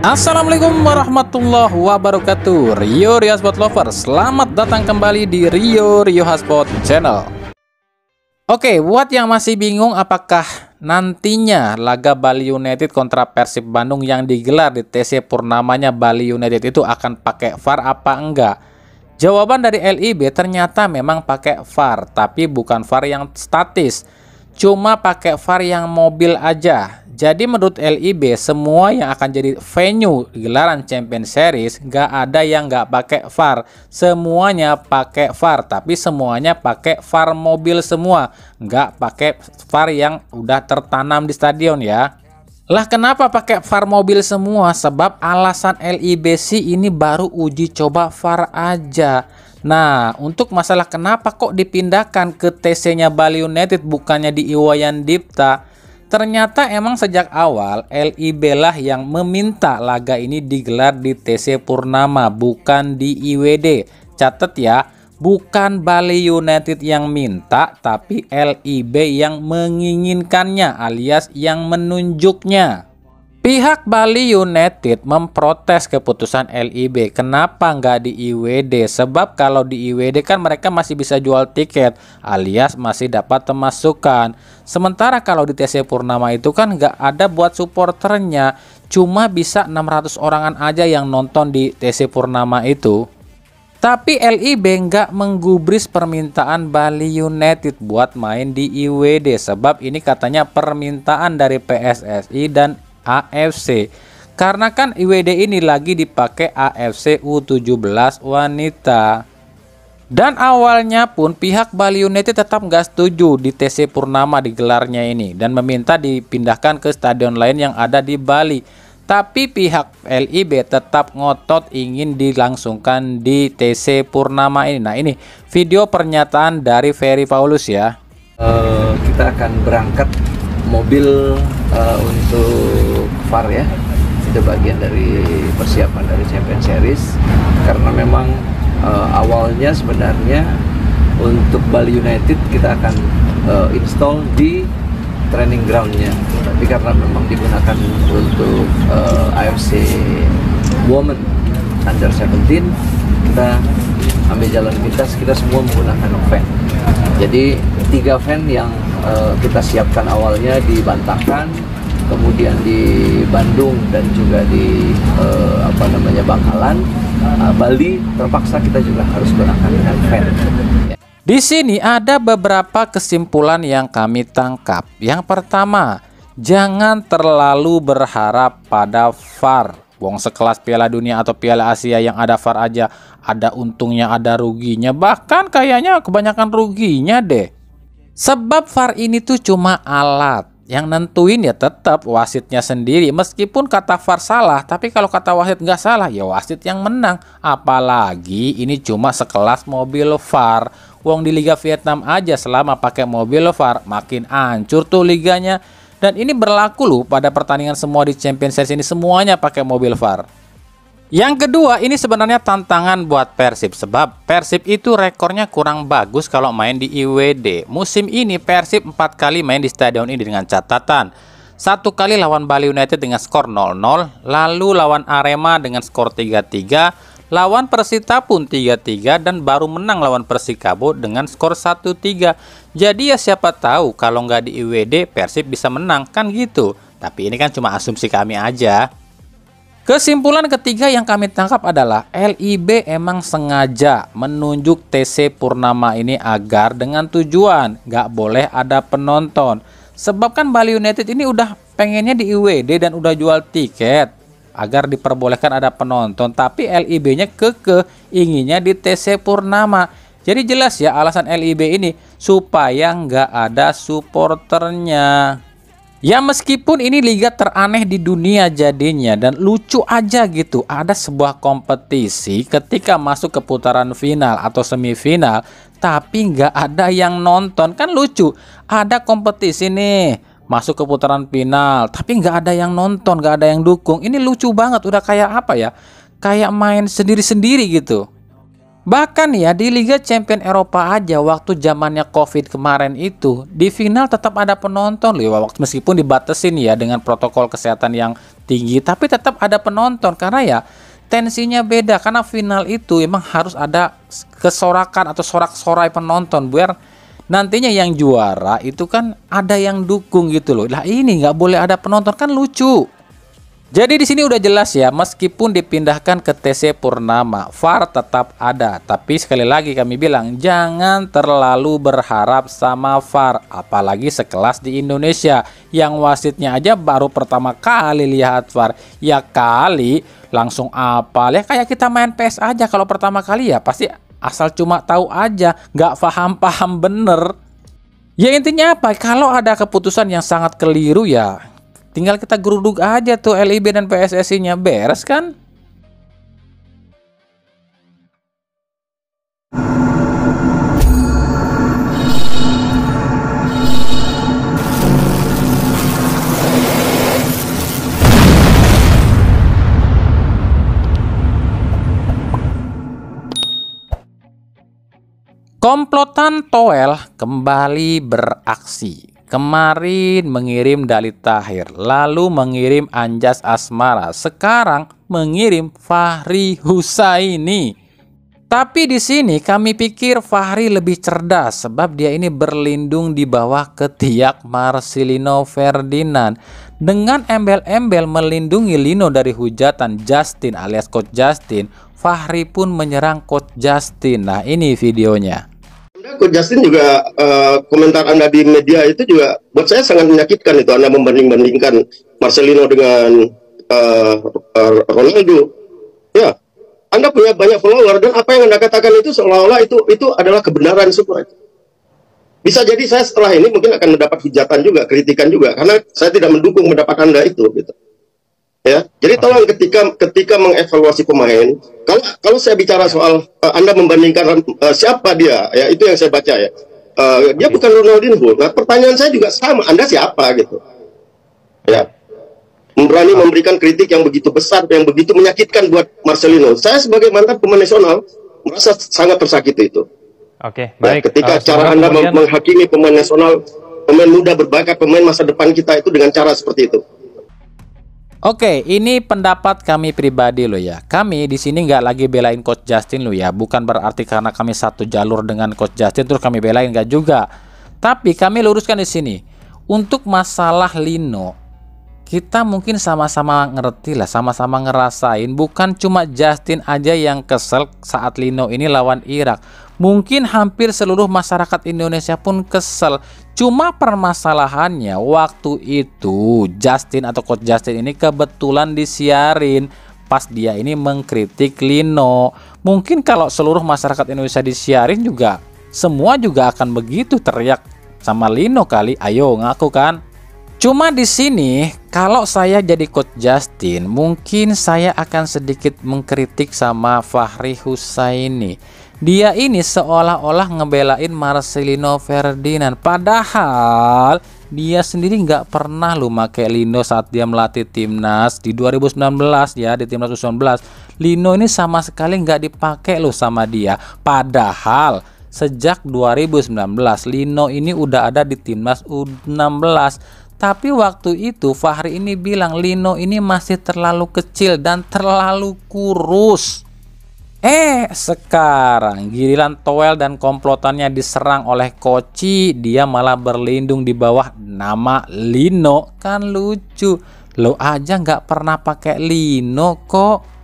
Assalamualaikum warahmatullahi wabarakatuh. Rio Hotspot Lovers, selamat datang kembali di Rio Hotspot Channel. Oke, buat yang masih bingung apakah nantinya laga Bali United kontra Persib Bandung yang digelar di TC Purnamanya Bali United itu akan pakai VAR apa enggak? Jawaban dari LIB ternyata memang pakai VAR, tapi bukan VAR yang statis, cuma pakai VAR yang mobil aja. Jadi menurut LIB, semua yang akan jadi venue gelaran Champions Series nggak ada yang nggak pakai VAR. Semuanya pakai VAR, tapi semuanya pakai VAR mobil semua, nggak pakai VAR yang udah tertanam di stadion ya. Lah kenapa pakai VAR mobil semua? Sebab alasan LIB sih ini baru uji coba VAR aja. Nah, untuk masalah kenapa kok dipindahkan ke TC-nya Bali United bukannya di Iwayan Dipta, ternyata emang sejak awal LIB lah yang meminta laga ini digelar di TC Purnama, bukan di IWD. Catat ya, bukan Bali United yang minta, tapi LIB yang menginginkannya alias yang menunjuknya. Pihak Bali United memprotes keputusan LIB. Kenapa nggak di IWD? Sebab kalau di IWD kan mereka masih bisa jual tiket alias masih dapat pemasukan. Sementara kalau di TC Purnama itu kan nggak ada buat supporternya. Cuma bisa 600 orangan aja yang nonton di TC Purnama itu. Tapi LIB nggak menggubris permintaan Bali United buat main di IWD. Sebab ini katanya permintaan dari PSSI dan AFC, karena kan IWD ini lagi dipakai AFC U17 wanita. Dan awalnya pun pihak Bali United tetap nggak setuju di TC Purnama digelarnya ini dan meminta dipindahkan ke stadion lain yang ada di Bali. Tapi pihak LIB tetap ngotot ingin dilangsungkan di TC Purnama ini. Nah, ini video pernyataan dari Ferry Paulus ya. Kita akan berangkat mobil untuk VAR ya, itu bagian dari persiapan dari Champions Series, karena memang awalnya sebenarnya untuk Bali United kita akan install di training groundnya, tapi karena memang digunakan untuk AFC Women Under 17, kita ambil jalan pintas, kita semua menggunakan van. Jadi 3 van yang kita siapkan awalnya di Bantakan, kemudian di Bandung dan juga di Bangkalan, Bali terpaksa kita juga harus gunakan dengan van. Di sini ada beberapa kesimpulan yang kami tangkap. Yang pertama, jangan terlalu berharap pada VAR. Wong sekelas Piala Dunia atau Piala Asia yang ada VAR aja ada untungnya ada ruginya, bahkan kayaknya kebanyakan ruginya deh. Sebab VAR ini tuh cuma alat, yang nentuin ya tetap wasitnya sendiri. Meskipun kata VAR salah, tapi kalau kata wasit nggak salah ya wasit yang menang. Apalagi ini cuma sekelas mobil VAR. Wong di Liga Vietnam aja selama pakai mobil VAR makin hancur tuh liganya. Dan ini berlaku loh pada pertandingan semua di Champions Series ini, semuanya pakai mobil VAR. Yang kedua, ini sebenarnya tantangan buat Persib, sebab Persib itu rekornya kurang bagus kalau main di IWD. Musim ini Persib 4 kali main di stadion ini dengan catatan 1 kali lawan Bali United dengan skor 0-0, lalu lawan Arema dengan skor 3-3, lawan Persita pun 3-3, dan baru menang lawan Persikabo dengan skor 1-3. Jadi ya siapa tahu kalau nggak di IWD Persib bisa menang, kan gitu. Tapi ini kan cuma asumsi kami aja. Kesimpulan ketiga yang kami tangkap adalah LIB emang sengaja menunjuk TC Purnama ini agar dengan tujuan nggak boleh ada penonton. Sebab kan Bali United ini udah pengennya di IWD dan udah jual tiket agar diperbolehkan ada penonton, tapi LIB-nya kekeh inginnya di TC Purnama. Jadi jelas ya alasan LIB ini supaya nggak ada supporternya. Ya meskipun ini liga teraneh di dunia jadinya, dan lucu aja gitu, ada sebuah kompetisi ketika masuk ke putaran final atau semifinal tapi nggak ada yang nonton, kan lucu. Ada kompetisi nih masuk ke putaran final tapi nggak ada yang nonton, nggak ada yang dukung. Ini lucu banget, udah kayak apa ya, kayak main sendiri-sendiri gitu. Bahkan ya di Liga Champion Eropa aja waktu zamannya Covid kemarin itu, di final tetap ada penonton loh, meskipun dibatasin ya dengan protokol kesehatan yang tinggi, tapi tetap ada penonton karena ya tensinya beda, karena final itu emang harus ada kesorakan atau sorak-sorai penonton biar nantinya yang juara itu kan ada yang dukung gitu loh. Lah ini nggak boleh ada penonton, kan lucu. Jadi di sini udah jelas ya, meskipun dipindahkan ke TC Purnama, VAR tetap ada. Tapi sekali lagi kami bilang, jangan terlalu berharap sama VAR, apalagi sekelas di Indonesia yang wasitnya aja baru pertama kali lihat VAR. Ya kali langsung apal ya, kayak kita main PS aja, kalau pertama kali ya pasti asal cuma tahu aja, nggak paham-paham bener. Ya intinya apa? Kalau ada keputusan yang sangat keliru ya tinggal kita geruduk aja tuh LIB dan PSSI-nya, beres kan? Komplotan Toel kembali beraksi. Kemarin mengirim Dali Tahir, lalu mengirim Anjas Asmara, sekarang mengirim Fahri Husaini. Tapi di sini kami pikir Fahri lebih cerdas sebab dia ini berlindung di bawah ketiak Marcelino Ferdinand. Dengan embel-embel melindungi Lino dari hujatan Justin alias Coach Justin, Fahri pun menyerang Coach Justin. Nah ini videonya. Coach Justin juga komentar Anda di media itu juga buat saya sangat menyakitkan itu. Anda membanding-bandingkan Marcelino dengan Ronaldo. Ya, Anda punya banyak follower dan apa yang Anda katakan itu seolah-olah itu adalah kebenaran semua. Bisa jadi saya setelah ini mungkin akan mendapat hujatan juga, kritikan juga karena saya tidak mendukung pendapat Anda itu gitu. Ya, jadi tolong ketika mengevaluasi pemain, kalau saya bicara soal Anda membandingkan siapa dia, ya itu yang saya baca ya. Dia bukan Ronaldinho. Nah, pertanyaan saya juga sama, Anda siapa gitu? Ya, berani memberikan kritik yang begitu besar, yang begitu menyakitkan buat Marcelino. Saya sebagai mantan pemain nasional merasa sangat tersakiti itu. Oke, baik. Ya, ketika cara Anda menghakimi pemain nasional, pemain muda berbakat, pemain masa depan kita itu dengan cara seperti itu. Oke, ini pendapat kami pribadi loh ya. Kami di sini nggak lagi belain Coach Justin loh ya. Bukan berarti karena kami satu jalur dengan Coach Justin terus kami belain, nggak juga. Tapi kami luruskan di sini. Untuk masalah Lino, kita mungkin sama-sama ngerti lah, sama-sama ngerasain. Bukan cuma Justin aja yang kesel saat Lino ini lawan Irak. Mungkin hampir seluruh masyarakat Indonesia pun kesel. Cuma permasalahannya waktu itu Justin atau Coach Justin ini kebetulan disiarin pas dia ini mengkritik Lino. Mungkin kalau seluruh masyarakat Indonesia disiarin juga semua juga akan begitu teriak sama Lino kali. Ayo ngaku kan? Cuma di sini kalau saya jadi Coach Justin, mungkin saya akan sedikit mengkritik sama Fahri Husaini. Dia ini seolah-olah ngebelain Marcelino Ferdinand, padahal dia sendiri nggak pernah lu make Lino saat dia melatih timnas di 2019 ya, di timnas U19. Lino ini sama sekali nggak dipakai lu sama dia, padahal sejak 2019 Lino ini udah ada di timnas U16. Tapi waktu itu Fahri ini bilang Lino ini masih terlalu kecil dan terlalu kurus. Sekarang giliran Toel dan komplotannya diserang oleh Koci, dia malah berlindung di bawah nama Lino. Kan lucu, lo aja nggak pernah pakai Lino kok.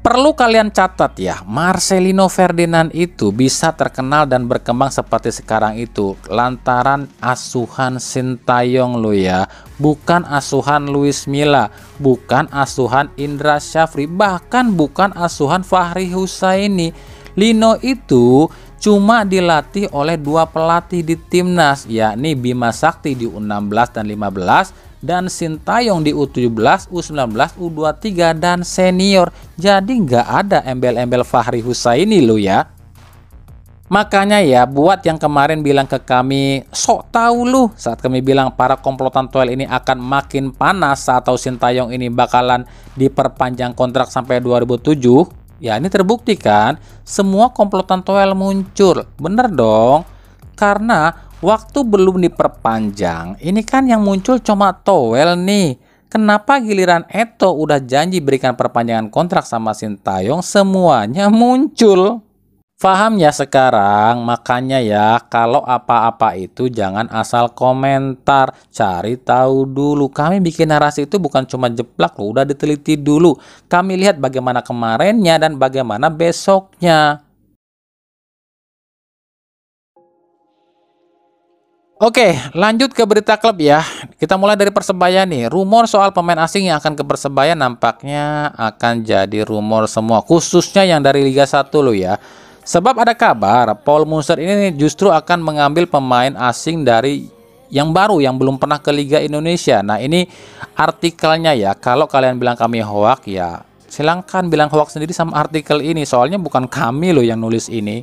Perlu kalian catat ya, Marcelino Ferdinand itu bisa terkenal dan berkembang seperti sekarang itu lantaran asuhan Sintayong lo ya, bukan asuhan Luis Milla, bukan asuhan Indra Syafri, bahkan bukan asuhan Fahri Husaini. Lino itu cuma dilatih oleh dua pelatih di timnas, yakni Bima Sakti di U16 dan 15 dan Sintayong di U17, U19, U23 dan senior. Jadi nggak ada embel-embel Fahri Husaini lo ya. Makanya ya, buat yang kemarin bilang ke kami sok tahu lu saat kami bilang para komplotan Toel ini akan makin panas saat tahu Sintayong ini bakalan diperpanjang kontrak sampai 2007. Ya ini terbukti kan, semua komplotan Toel muncul. Bener dong, karena waktu belum diperpanjang, ini kan yang muncul cuma Toel nih. Kenapa giliran Eto'o udah janji berikan perpanjangan kontrak sama Sintayong semuanya muncul? Paham ya sekarang? Makanya ya, kalau apa-apa itu jangan asal komentar, cari tahu dulu. Kami bikin narasi itu bukan cuma jeplak loh, udah diteliti dulu. Kami lihat bagaimana kemarinnya dan bagaimana besoknya. Oke, lanjut ke berita klub ya. Kita mulai dari Persebaya nih. Rumor soal pemain asing yang akan ke Persebaya nampaknya akan jadi rumor semua, khususnya yang dari Liga 1 loh ya. Sebab ada kabar Paul Munster ini justru akan mengambil pemain asing dari yang baru yang belum pernah ke Liga Indonesia. Nah, ini artikelnya ya. Kalau kalian bilang kami hoak ya, silahkan bilang hoak sendiri sama artikel ini. Soalnya bukan kami loh yang nulis ini.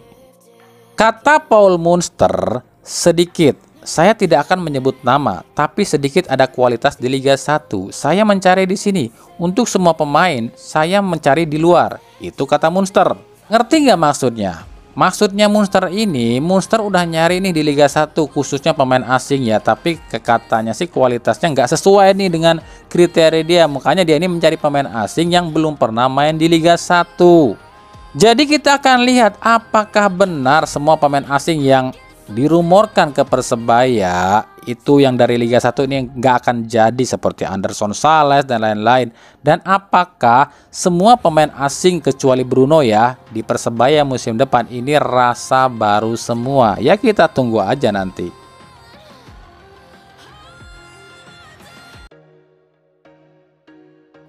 Kata Paul Munster, sedikit. Saya tidak akan menyebut nama, tapi sedikit ada kualitas di Liga 1. Saya mencari di sini. Untuk semua pemain, saya mencari di luar. Itu kata Munster. Ngerti nggak maksudnya? Maksudnya Munster udah nyari nih di Liga 1, khususnya pemain asing ya. Tapi katanya sih kualitasnya nggak sesuai nih dengan kriteria dia. Makanya dia ini mencari pemain asing yang belum pernah main di Liga 1. Jadi kita akan lihat apakah benar semua pemain asing yang dirumorkan ke Persebaya itu yang dari Liga 1 ini nggak akan jadi, seperti Anderson Sales dan lain-lain. Dan apakah semua pemain asing kecuali Bruno ya di Persebaya musim depan ini rasa baru semua? Ya kita tunggu aja nanti.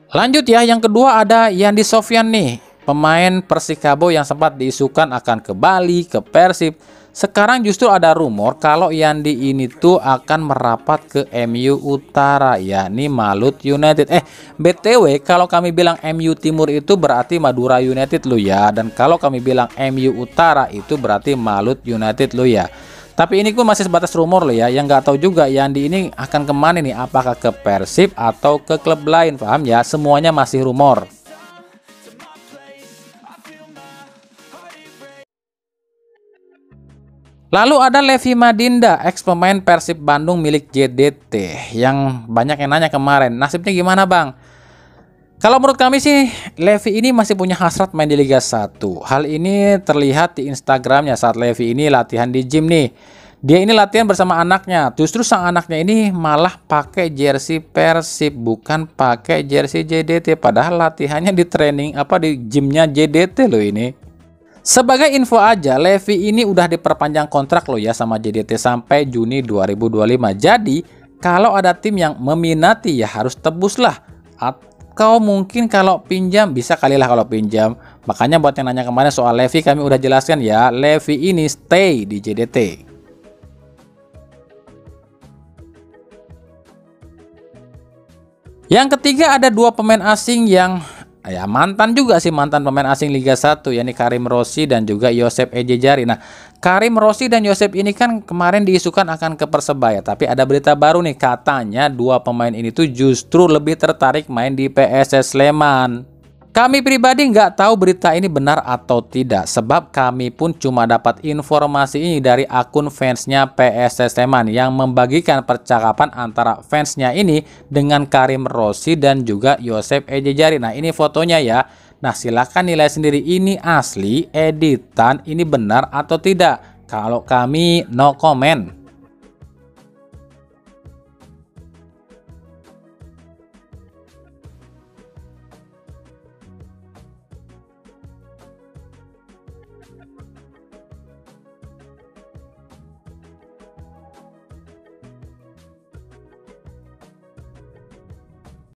Lanjut ya, yang kedua ada Yandi Sofyan nih, pemain Persikabo yang sempat diisukan akan ke Bali, ke Persib. Sekarang justru ada rumor kalau Yandi ini tuh akan merapat ke MU Utara, yakni Malut United. BTW kalau kami bilang MU Timur itu berarti Madura United lo ya. Dan kalau kami bilang MU Utara itu berarti Malut United lo ya. Tapi ini pun masih sebatas rumor lo ya. Yang nggak tahu juga Yandi ini akan kemana nih. Apakah ke Persib atau ke klub lain, paham ya? Semuanya masih rumor. Lalu ada Levi Madinda, ex pemain Persib Bandung milik JDT, yang banyak yang nanya kemarin, nasibnya gimana bang? Kalau menurut kami sih, Levi ini masih punya hasrat main di Liga 1. Hal ini terlihat di Instagramnya saat Levi ini latihan di gym nih. Dia ini latihan bersama anaknya, justru sang anaknya ini malah pakai jersey Persib, bukan pakai jersey JDT. Padahal latihannya di training di gymnya JDT loh ini. Sebagai info aja, Levi ini udah diperpanjang kontrak loh ya sama JDT sampai Juni 2025. Jadi kalau ada tim yang meminati ya harus tebus lah. Atau mungkin kalau pinjam, bisa kali lah kalau pinjam. Makanya buat yang nanya kemarin soal Levi, kami udah jelaskan ya, Levi ini stay di JDT. Yang ketiga ada dua pemain asing yang ya mantan juga sih, mantan pemain asing Liga 1, yakni Karim Rossi dan juga Josep Ejejari. Nah, Karim Rossi dan Josep ini kan kemarin diisukan akan ke Persebaya, tapi ada berita baru nih, katanya dua pemain ini tuh justru lebih tertarik main di PSS Sleman. Kami pribadi nggak tahu berita ini benar atau tidak, sebab kami pun cuma dapat informasi ini dari akun fansnya PSS Sleman yang membagikan percakapan antara fansnya ini dengan Karim Rossi dan juga Josep Ejejari. Nah, ini fotonya ya. Nah, silahkan nilai sendiri, ini asli, editan, ini benar atau tidak. Kalau kami no comment.